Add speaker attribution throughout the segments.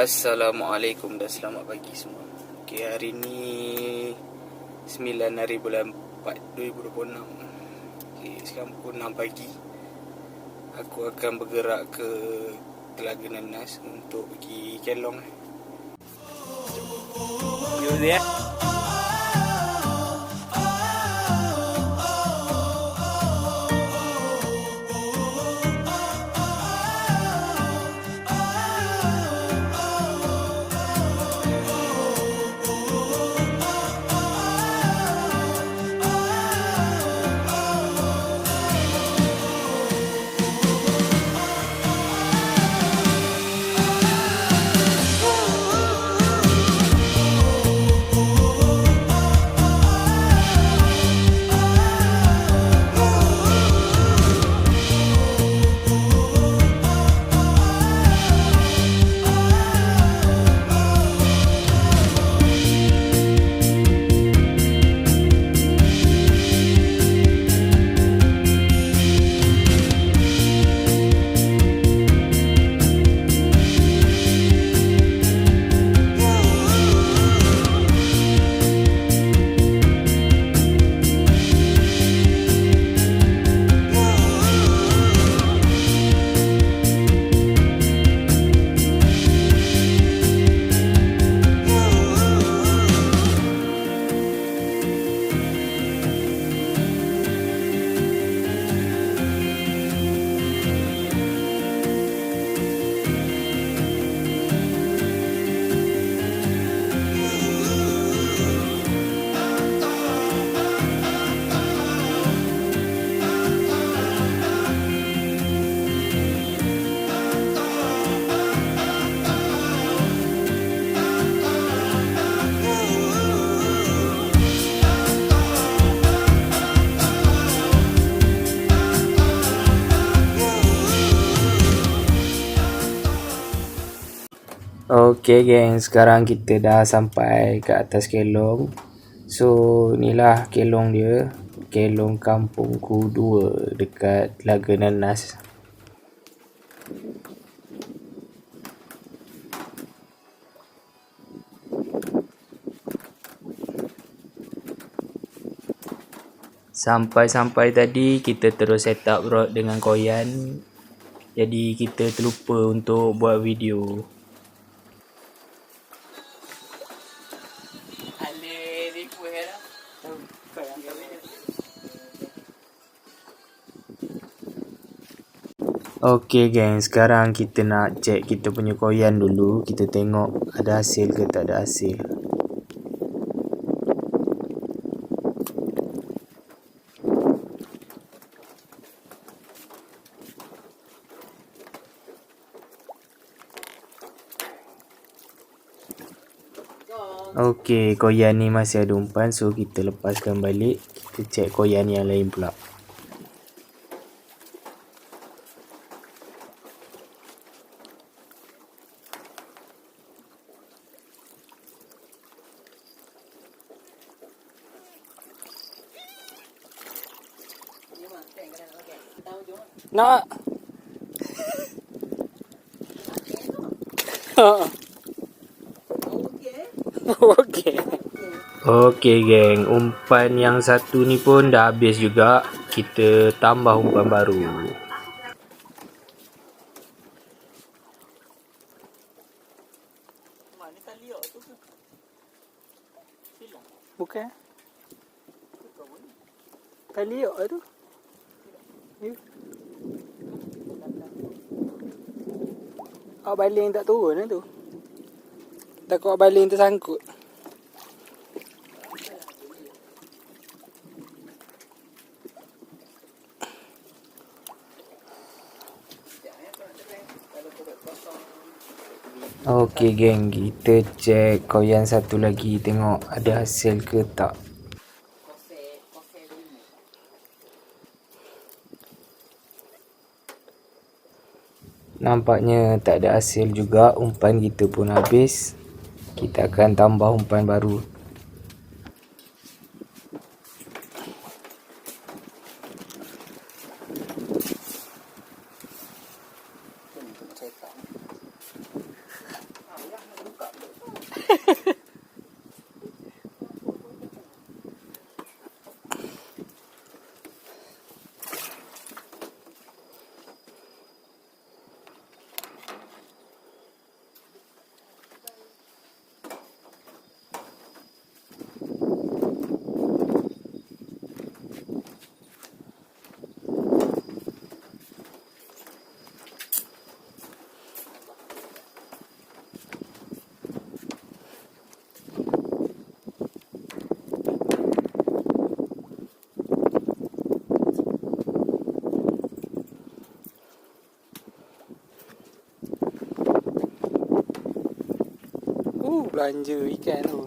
Speaker 1: Assalamualaikum dan selamat pagi semua. Okay, hari ni 9 hari bulan 4 2026. Okay, sekarang pukul 6 pagi. Aku akan bergerak ke Telaga Nanas untuk pergi Kelong. You there? Okay geng, sekarang kita dah sampai ke atas Kelong. So inilah Kelong dia, Kelong Kampungku 2 dekat Telaga Nanas. Sampai tadi kita terus set up rod dengan koyan. Jadi kita terlupa untuk buat video. Okay geng, sekarang kita nak check kita punya koyan dulu. Kita tengok ada hasil ke tak ada hasil. Okay, koyan ni masih ada umpan, so kita lepaskan balik. Kita check koyan yang lain pula. Nak. Okay geng, umpan yang satu ni pun dah habis juga. Kita tambah umpan baru. Bukan? Tali tu. Awak baling tak turun tu. Takut awak baling tersangkut. Okey geng, kita cek koyan satu lagi, tengok ada hasil ke tak. Nampaknya tak ada hasil juga, umpan kita pun habis. Kita akan tambah umpan baru. ganja ikan tu.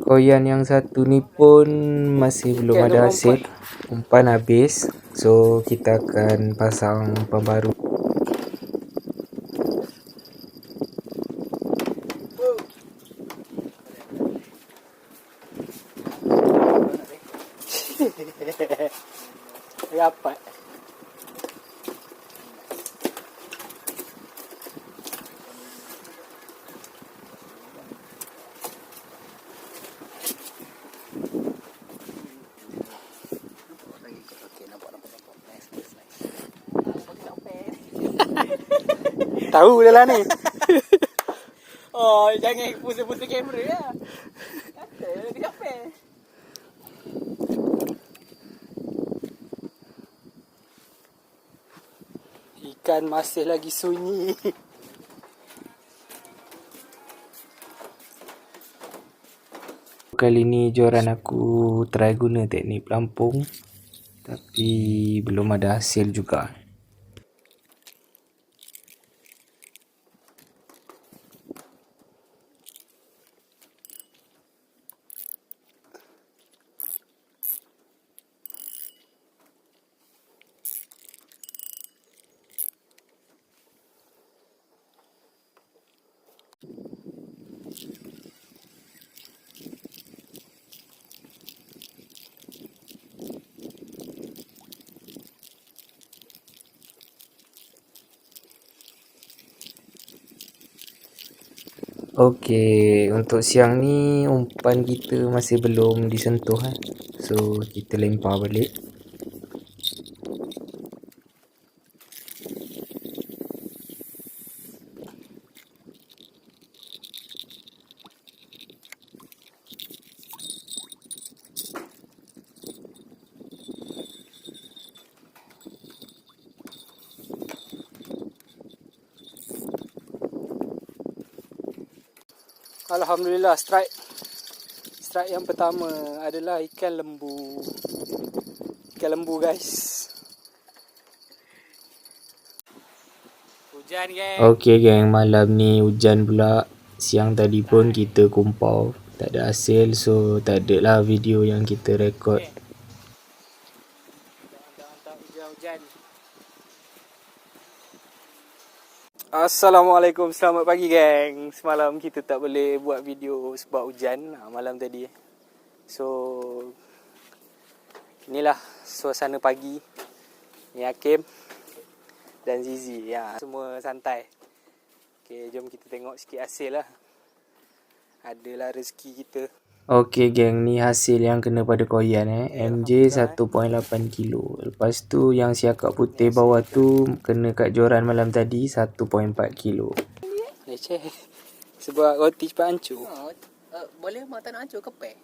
Speaker 1: Koyan yang satu ni pun masih belum ada hasil. Umpan habis. So kita akan pasang umpan baru. Dapat. Tahu dah lah ni. Oh, jangan pusing-pusing kamera lah. Kata lagi apa? Ikan masih lagi sunyi. Kali ni joran aku try guna teknik pelampung, tapi belum ada hasil juga. Okey, untuk siang ni umpan kita masih belum disentuh So kita lempar balik. Alhamdulillah, strike yang pertama adalah ikan lembu. Ikan lembu, guys. Hujan, geng. Okey, geng, malam ni hujan pula. Siang tadi pun kita kumpau, tak ada hasil, so tak ada lah video yang kita rekod. Hujan. Assalamualaikum, selamat pagi geng. Semalam kita tak boleh buat video sebab hujan malam tadi. So inilah suasana pagi. Ni Hakim dan Zizi. Ya, semua santai. Okay, jom kita tengok sikit hasil lah. Adalah rezeki kita. Okey geng, ni hasil yang kena pada koyan MJ 1.8 kilo. Lepas tu yang siakak putih bawah tu kena kat joran malam tadi 1.4 kilo. Leceh. Sebab roti cepat hancur.
Speaker 2: Boleh mak tak nak hancur kepek.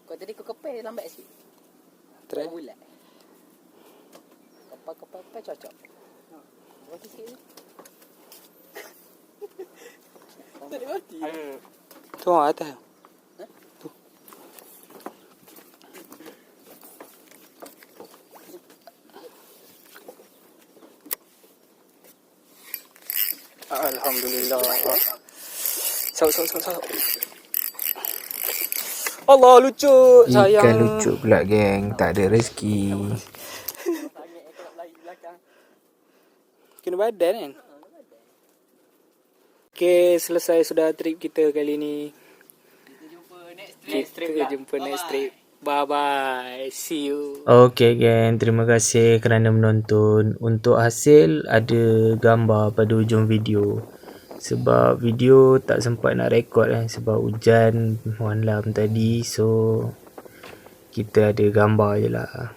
Speaker 2: Kau tadi kau kepek lambat sikit.
Speaker 1: Try.
Speaker 2: Bulat. Kepek cocok. Roti sikit. Tak ada roti.
Speaker 1: Tu atas. Tu. Alhamdulillah. Saut. Allah, lucu. Sayang. Ikan lucu pula geng. Tak ada rezeki. Kena badan kan? Okay, selesai sudah trip kita kali ni. Kita jumpa next trip. Bye-bye. See you. Okay geng, terima kasih kerana menonton. Untuk hasil ada gambar pada hujung video. Sebab video tak sempat nak rekod sebab hujan malam tadi. So kita ada gambar je lah.